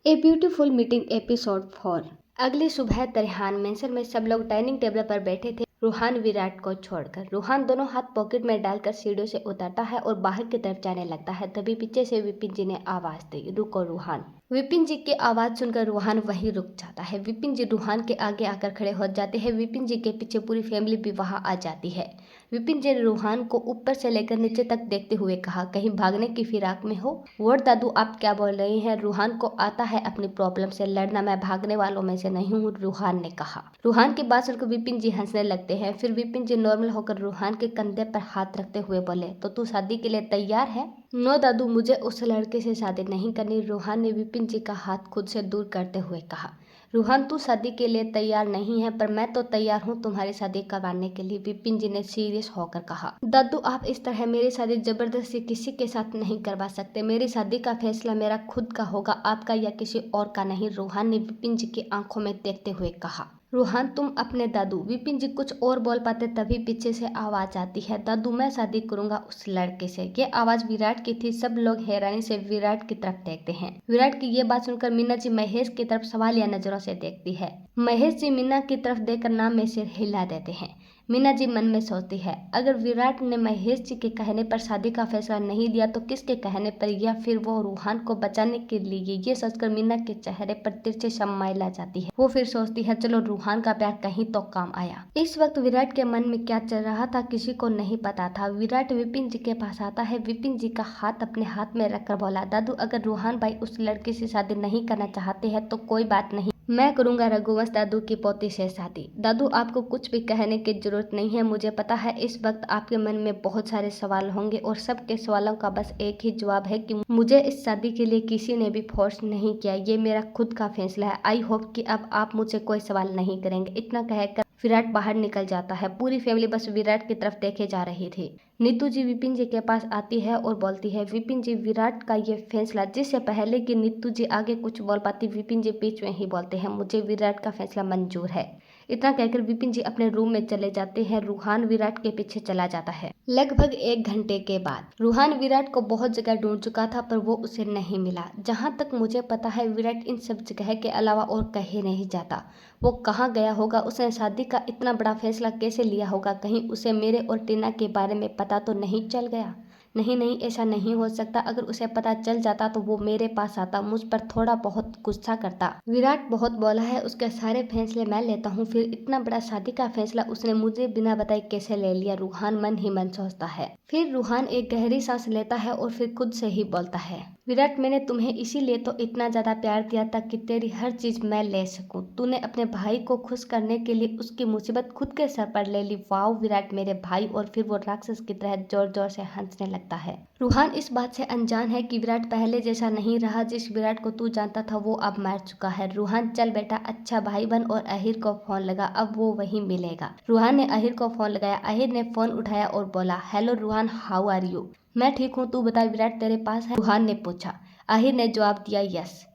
A beautiful meeting episode 4। अगली सुबह तरेहान mention में सब लोग डाइनिंग टेबल पर बैठे थे, रूहान विराट को छोड़कर। रूहान दोनों हाथ पॉकेट में डालकर सीढ़ियों से उतरता है और बाहर की तरफ जाने लगता है। तभी पीछे से विपिन जी ने आवाज दी, रुको रूहान। विपिन जी की आवाज सुनकर रूहान वहीं रुक जाता है। विपिन जी रूहान के आगे आकर खड़े हो जाते हैं। विपिन जी के पीछे पूरी फैमिली भी वहां आ जाती है। विपिन जी ने रूहान को ऊपर से लेकर नीचे तक देखते हुए कहा, कहीं भागने की फिराक में हो? वोट दादू, आप क्या बोल रही हैं? रूहान को आता है अपनी प्रॉब्लम से लड़ना, मैं भागने वालों में से नहीं हूँ, रूहान ने कहा। रूहान की बात सुनकर विपिन जी हंसने लगते हैं। फिर विपिन जी नॉर्मल होकर रूहान के कंधे पर हाथ रखते हुए बोले, तो तू शादी के लिए तैयार है? नो दादू, मुझे उस लड़के से शादी नहीं करनी, रूहान ने विपिन जी का हाथ खुद से दूर करते हुए कहा। रूहान, तू शादी के लिए तैयार नहीं है, पर मैं तो तैयार हूँ तुम्हारी शादी करवाने के लिए, विपिन जी ने सीरियस होकर कहा। दादू, आप इस तरह मेरी शादी जबरदस्ती किसी के साथ नहीं करवा सकते। मेरी शादी का फैसला मेरा खुद का होगा, आपका या किसी और का नहीं, रूहान ने विपिन जी की आंखों में देखते हुए कहा। रूहान, तुम अपने दादू, विपिन जी कुछ और बोल पाते तभी पीछे से आवाज आती है, दादू मैं शादी करूंगा उस लड़के से। ये आवाज विराट की थी। सब लोग हैरानी से विराट की तरफ देखते हैं। विराट की ये बात सुनकर मीना जी महेश की तरफ सवालिया नजरों से देखती है। महेश जी मीना की तरफ देखकर नाम में सिर हिला देते हैं। मीना जी मन में सोचती है, अगर विराट ने महेश जी के कहने पर शादी का फैसला नहीं दिया तो किसके कहने पर, या फिर वो रूहान को बचाने के लिए? ये सोचकर मीना के चेहरे पर तिरछी शर्माइल आ जाती है। वो फिर सोचती है, चलो रूहान का प्यार कहीं तो काम आया। इस वक्त विराट के मन में क्या चल रहा था किसी को नहीं पता था। विराट विपिन जी के पास आता है। विपिन जी का हाथ अपने हाथ में रखकर बोला, दादू अगर रूहान भाई उस लड़की से शादी नहीं करना चाहते हैं तो कोई बात नहीं, मैं करूंगा रघुवंश दादू की पोती से शादी। दादू आपको कुछ भी कहने की जरूरत नहीं है, मुझे पता है इस वक्त आपके मन में बहुत सारे सवाल होंगे और सबके सवालों का बस एक ही जवाब है कि मुझे इस शादी के लिए किसी ने भी फोर्स नहीं किया, ये मेरा खुद का फैसला है। आई होप कि अब आप मुझसे कोई सवाल नहीं करेंगे। इतना कहकर विराट बाहर निकल जाता है। पूरी फैमिली बस विराट की तरफ देखे जा रही थी। नीतू जी विपिन जी के पास आती है और बोलती है, विपिन जी विराट का ये फैसला। जिससे पहले कि नीतू जी आगे कुछ बोल पाती, विपिन जी बीच में ही बोलते हैं, मुझे विराट का फैसला मंजूर है। इतना कहकर विपिन जी अपने रूम में चले जाते हैं। रूहान विराट के पीछे चला जाता है। लगभग 1 घंटे के बाद रूहान विराट को बहुत जगह ढूंढ चुका था पर वो उसे नहीं मिला। जहाँ तक मुझे पता है विराट इन सब जगह के अलावा और कहीं नहीं जाता। वो कहाँ गया होगा? उसने शादी का इतना बड़ा फैसला कैसे लिया होगा? कहीं उसे मेरे और टीना के बारे में पता तो नहीं चल गया? नहीं नहीं, ऐसा नहीं हो सकता। अगर उसे पता चल जाता तो वो मेरे पास आता, मुझ पर थोड़ा बहुत गुस्सा करता। विराट बहुत बोला है, उसके सारे फैसले मैं लेता हूँ, फिर इतना बड़ा शादी का फैसला उसने मुझे बिना बताए कैसे ले लिया? रूहान मन ही मन सोचता है। फिर रूहान एक गहरी सांस लेता है और फिर खुद से ही बोलता है, विराट मैंने तुम्हें इसीलिए तो इतना ज्यादा प्यार दिया था कि तेरी हर चीज मैं ले सकूं। तूने अपने भाई को खुश करने के लिए उसकी मुसीबत खुद के सर पर ले ली। वाओ विराट मेरे भाई। और फिर वो राक्षस की तरह जोर जोर से हंसने लगता है। रूहान इस बात से अनजान है कि विराट पहले जैसा नहीं रहा। जिस विराट को तू जानता था वो अब मर चुका है। रूहान चल बेटा, अच्छा भाई बन। और अहिर को फोन लगा, अब वो वहीं मिलेगा। रूहान ने अहिर को फोन लगाया। अहिर ने फोन उठाया और बोला, hello Ruhan, how are you? मैं ठीक हूँ, तू बता विराट तेरे पास है? रूहान ने पूछा। अहिर ने जवाब दिया, यस।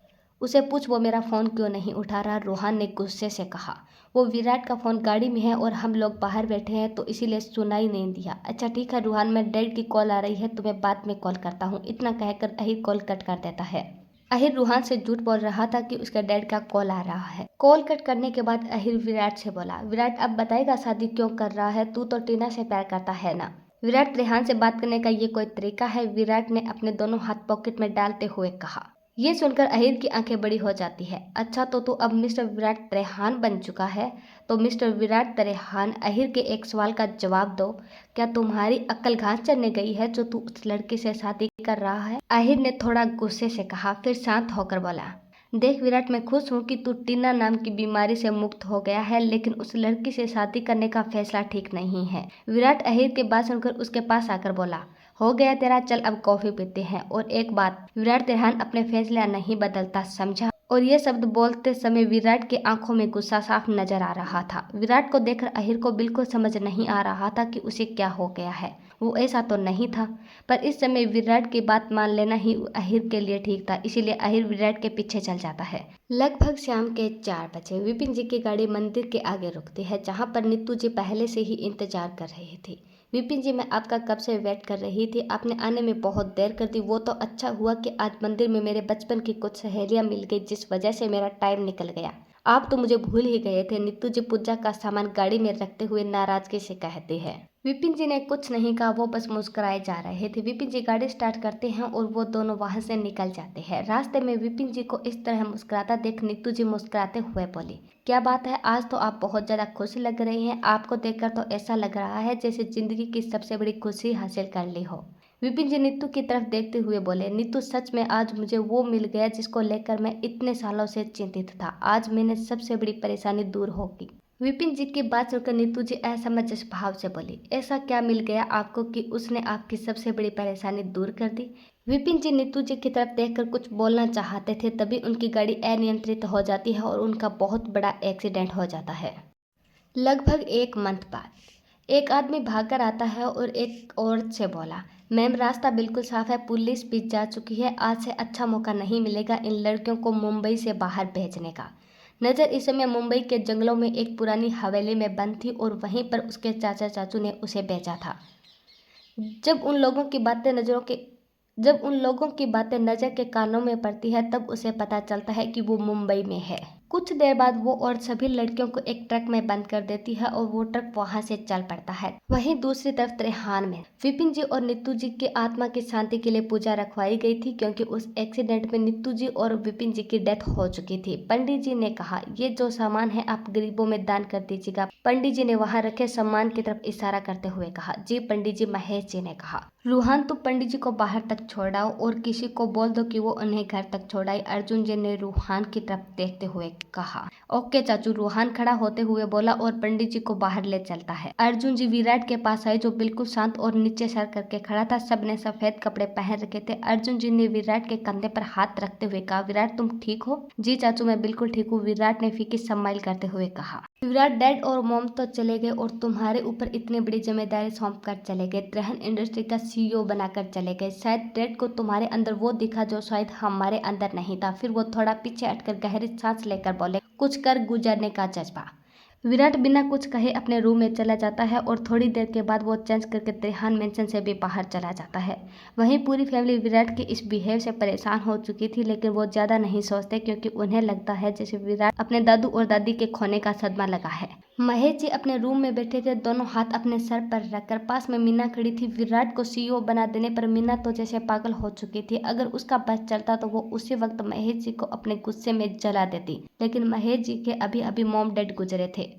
उसे पूछ वो मेरा फोन क्यों नहीं उठा रहा? रूहान ने गुस्से से कहा। वो विराट का फोन गाड़ी में है और हम लोग बाहर बैठे हैं तो इसीलिए सुनाई नहीं दिया। अच्छा ठीक है रूहान, मैं डैड की कॉल आ रही है, तुम्हें बाद में कॉल करता हूँ। इतना कहकर अहिर कॉल कट कर देता है। अहिर रूहान से झूठ बोल रहा था कि उसके डैड का कॉल आ रहा है। कॉल कट करने के बाद अहिर विराट से बोला, विराट अब बताएगा शादी क्यों कर रहा है? तू तो टीना से प्यार करता है ना? विराट रेहान से बात करने का ये कोई तरीका है? विराट ने अपने दोनों हाथ पॉकेट में डालते हुए कहा। ये सुनकर अहिर की आंखें बड़ी हो जाती है। अच्छा तो तू अब मिस्टर विराट त्रेहान बन चुका है? तो मिस्टर विराट त्रेहान, अहिर के एक सवाल का जवाब दो, क्या तुम्हारी अक्ल घास चढ़ने गई है जो तू उस लड़की से शादी कर रहा है? अहिर ने थोड़ा गुस्से से कहा, फिर शांत होकर बोला, देख विराट, मैं खुश हूँ कि तू टीना नाम की बीमारी से मुक्त हो गया है, लेकिन उस लड़की से शादी करने का फैसला ठीक नहीं है। विराट अहिर के बात सुनकर उसके पास आकर बोला, हो गया तेरा, चल अब कॉफी पीते हैं। और एक बात, विराट त्रेहान अपने फैसले नहीं बदलता, समझा? और ये शब्द बोलते समय विराट की आंखों में गुस्सा साफ नजर आ रहा था। विराट को देखकर अहिर को बिल्कुल समझ नहीं आ रहा था कि उसे क्या हो गया है। वो ऐसा तो नहीं था, पर इस समय विराट की बात मान लेना ही अहिर के लिए ठीक था। इसीलिए अहिर विराट के पीछे चल जाता है। लगभग शाम के 4 बजे विपिन जी की गाड़ी मंदिर के आगे रुकती है, जहाँ पर नीतू जी पहले से ही इंतजार कर रही थी। विपिन जी, मैं आपका कब से वेट कर रही थी, आपने आने में बहुत देर कर दी। वो तो अच्छा हुआ कि आज मंदिर में मेरे बचपन की कुछ सहेलियां मिल गई, जिस वजह से मेरा टाइम निकल गया। आप तो मुझे भूल ही गए थे। नीतू जी पूजा का सामान गाड़ी में रखते हुए नाराजगी से कहती है। विपिन जी ने कुछ नहीं कहा, वो बस मुस्कुराए जा रहे थे। विपिन जी गाड़ी स्टार्ट करते हैं और वो दोनों वहां से निकल जाते हैं। रास्ते में विपिन जी को इस तरह मुस्कुराता देख नीतू जी मुस्कुराते हुए बोली, क्या बात है, आज तो आप बहुत ज्यादा खुश लग रही हैं। आपको देखकर तो ऐसा लग रहा है जैसे जिंदगी की सबसे बड़ी खुशी हासिल कर ली हो। विपिन जी नीतू की तरफ देखते हुए बोले, नीतू सच में आज मुझे वो मिल गया जिसको लेकर मैं इतने सालों से चिंतित था। आज मैंने सबसे बड़ी परेशानी दूर होगी। विपिन जी की बात सुनकर नीतू जी असमंजस भाव से बोली, ऐसा क्या मिल गया आपको कि उसने आपकी सबसे बड़ी परेशानी दूर कर दी। विपिन जी नीतू जी की तरफ देखकर कुछ बोलना चाहते थे, तभी उनकी गाड़ी अनियंत्रित हो जाती है और उनका बहुत बड़ा एक्सीडेंट हो जाता है। लगभग 1 मंथ बाद एक आदमी भागकर आता है और एक औरत से बोला, मैम रास्ता बिल्कुल साफ है, पुलिस भी जा चुकी है। आज से अच्छा मौका नहीं मिलेगा इन लड़कियों को मुंबई से बाहर भेजने का। नजर इस समय मुंबई के जंगलों में एक पुरानी हवेली में बंद थी और वहीं पर उसके चाचा चाचू ने उसे बेचा था। जब उन लोगों की बातें नजरों के जब उन लोगों की बातें नजर के कानों में पड़ती है, तब उसे पता चलता है कि वो मुंबई में है। कुछ देर बाद वो और सभी लड़कियों को एक ट्रक में बंद कर देती है और वो ट्रक वहां से चल पड़ता है। वहीं दूसरी तरफ त्रेहान में विपिन जी और नीतू जी की आत्मा की शांति के लिए पूजा रखवाई गई थी, क्योंकि उस एक्सीडेंट में नीतू जी और विपिन जी की डेथ हो चुकी थी। पंडित जी ने कहा, ये जो सामान है आप गरीबों में दान कर दीजिएगा। पंडित जी ने वहां रखे सामान की तरफ इशारा करते हुए कहा। जी पंडित जी, महेश जी ने कहा। रूहान, तुम पंडित जी को बाहर तक छोड़ाओ और किसी को बोल दो कि वो उन्हें घर तक छोड़ाए। अर्जुन जी ने रूहान की तरफ देखते हुए कहा। ओके चाचू, रूहान खड़ा होते हुए बोला और पंडित जी को बाहर ले चलता है। अर्जुन जी विराट के पास आए, जो बिल्कुल शांत और नीचे सर करके खड़ा था। सबने सफेद कपड़े पहन रखे थे। अर्जुन जी ने विराट के कंधे पर हाथ रखते हुए कहा, विराट तुम ठीक हो। जी चाचू, मैं बिल्कुल ठीक हूँ, विराट ने फीकी स्माइल करते हुए कहा। विराट, डैड और मॉम तो चले गए और तुम्हारे ऊपर इतनी बड़ी जिम्मेदारी सौंप कर चले गए। त्रेहन इंडस्ट्री का सीईओ बनाकर चले गए। शायद डैड को तुम्हारे अंदर वो दिखा जो शायद हमारे अंदर नहीं था। फिर वो थोड़ा पीछे हटकर गहरी सांस लेकर बोले, कुछ कर गुजरने का जज्बा। विराट बिना कुछ कहे अपने रूम में चला जाता है और थोड़ी देर के बाद वो चेंज करके त्रेहान मेंशन से भी बाहर चला जाता है। वहीं पूरी फैमिली विराट के इस बिहेव से परेशान हो चुकी थी, लेकिन वो ज्यादा नहीं सोचते, क्योंकि उन्हें लगता है जैसे विराट अपने दादू और दादी के खोने का सदमा लगा है। महेश जी अपने रूम में बैठे थे, दोनों हाथ अपने सर पर रखकर। पास में मीना खड़ी थी। विराट को सीईओ बना देने पर मीना तो जैसे पागल हो चुकी थी। अगर उसका बस चलता तो वो उसी वक्त महेश जी को अपने गुस्से में जला देती, लेकिन महेश जी के अभी अभी मॉम डैड गुजरे थे,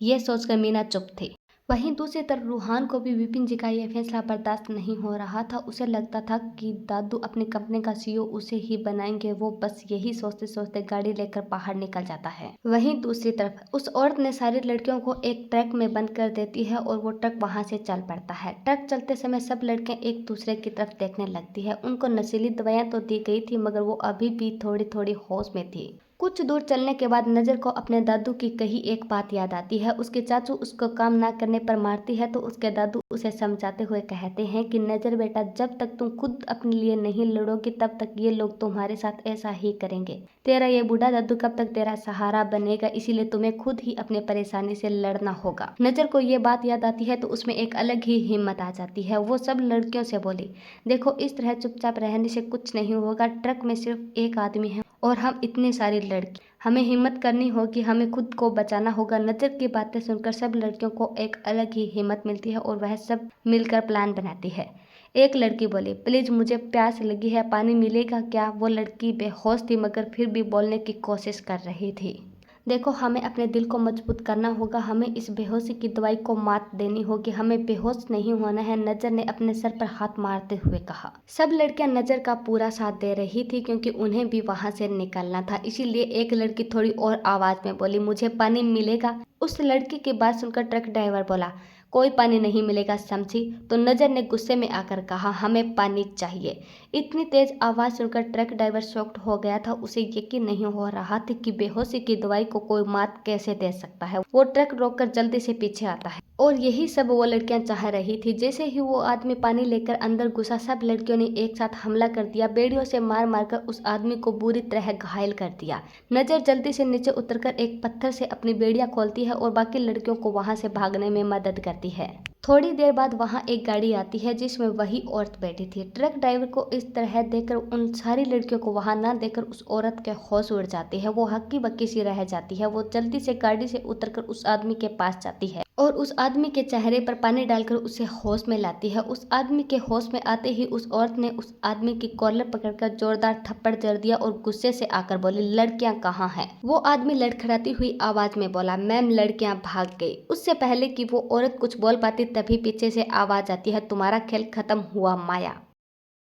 ये सोचकर मीना चुप थी। वहीं दूसरी तरफ रूहान को भी विपिन जी का यह फैसला बर्दाश्त नहीं हो रहा था। उसे लगता था कि दादू अपनी कंपनी का सीईओ उसे ही बनाएंगे। वो बस यही सोचते सोचते गाड़ी लेकर बाहर निकल जाता है। वहीं दूसरी तरफ उस औरत ने सारी लड़कियों को एक ट्रक में बंद कर देती है और वो ट्रक वहां से चल पड़ता है। ट्रक चलते समय सब लड़कियां एक दूसरे की तरफ देखने लगती है। उनको नशीली दवाइयां तो दी गई थी, मगर वो अभी भी थोड़ी थोड़ी होश में थी। कुछ दूर चलने के बाद नजर को अपने दादू की कही एक बात याद आती है। उसके चाचू उसको काम ना करने पर मारती है तो उसके दादू उसे समझाते हुए कहते हैं कि नजर बेटा, जब तक तुम खुद अपने लिए नहीं लड़ोगी तब तक ये लोग तुम्हारे साथ ऐसा ही करेंगे। तेरा ये बूढ़ा दादू कब तक तेरा सहारा बनेगा, इसीलिए तुम्हें खुद ही अपने परेशानी से लड़ना होगा। नजर को ये बात याद आती है तो उसमें एक अलग ही हिम्मत आ जाती है। वो सब लड़कियों से बोली, देखो इस तरह चुपचाप रहने से कुछ नहीं होगा। ट्रक में सिर्फ एक आदमी है और हम इतनी सारी लड़की, हमें हिम्मत करनी होगी, हमें खुद को बचाना होगा। नजर की बातें सुनकर सब लड़कियों को एक अलग ही हिम्मत मिलती है और वह सब मिलकर प्लान बनाती है। एक लड़की बोली, प्लीज मुझे प्यास लगी है, पानी मिलेगा क्या। वो लड़की बेहोश थी मगर फिर भी बोलने की कोशिश कर रही थी। देखो हमें अपने दिल को मजबूत करना होगा, हमें इस बेहोशी की दवाई को मात देनी होगी, हमें बेहोश नहीं होना है। नजर ने अपने सर पर हाथ मारते हुए कहा। सब लड़कियां नजर का पूरा साथ दे रही थी, क्योंकि उन्हें भी वहां से निकलना था। इसीलिए एक लड़की थोड़ी और आवाज में बोली, मुझे पानी मिलेगा। उस लड़की की बात सुनकर ट्रक ड्राइवर बोला, कोई पानी नहीं मिलेगा समझी। तो नजर ने गुस्से में आकर कहा, हमें पानी चाहिए। इतनी तेज आवाज सुनकर ट्रक ड्राइवर शॉक्ड हो गया था। उसे यकीन नहीं हो रहा था कि बेहोशी की दवाई को कोई मात कैसे दे सकता है। वो ट्रक रोककर जल्दी से पीछे आता है और यही सब वो लड़कियां चाह रही थी। जैसे ही वो आदमी पानी लेकर अंदर घुसा, सब लड़कियों ने एक साथ हमला कर दिया। बेड़ियों से मार मारकर उस आदमी को बुरी तरह घायल कर दिया। नजर जल्दी से नीचे उतरकर एक पत्थर से अपनी बेड़ियां खोलती है और बाकी लड़कियों को वहां से भागने में मदद करती जाती है। थोड़ी देर बाद वहाँ एक गाड़ी आती है जिसमें वही औरत बैठी थी। ट्रक ड्राइवर को इस तरह देखकर, उन सारी लड़कियों को वहाँ ना देखकर उस औरत के होश उड़ जाते हैं। वो हक्की बक्की सी रह जाती है। वो जल्दी से गाड़ी से उतरकर उस आदमी के पास जाती है और उस आदमी के चेहरे पर पानी डालकर उसे होश में लाती है। उस आदमी के होश में आते ही उस औरत ने उस आदमी की कॉलर पकड़कर जोरदार थप्पड़ जड़ दिया और गुस्से से आकर बोली, लड़कियां कहाँ हैं? वो आदमी लड़खड़ाती हुई आवाज में बोला, मैम लड़कियां भाग गई। उससे पहले कि वो औरत कुछ बोल पाती तभी पीछे से आवाज आती है, तुम्हारा खेल खत्म हुआ माया।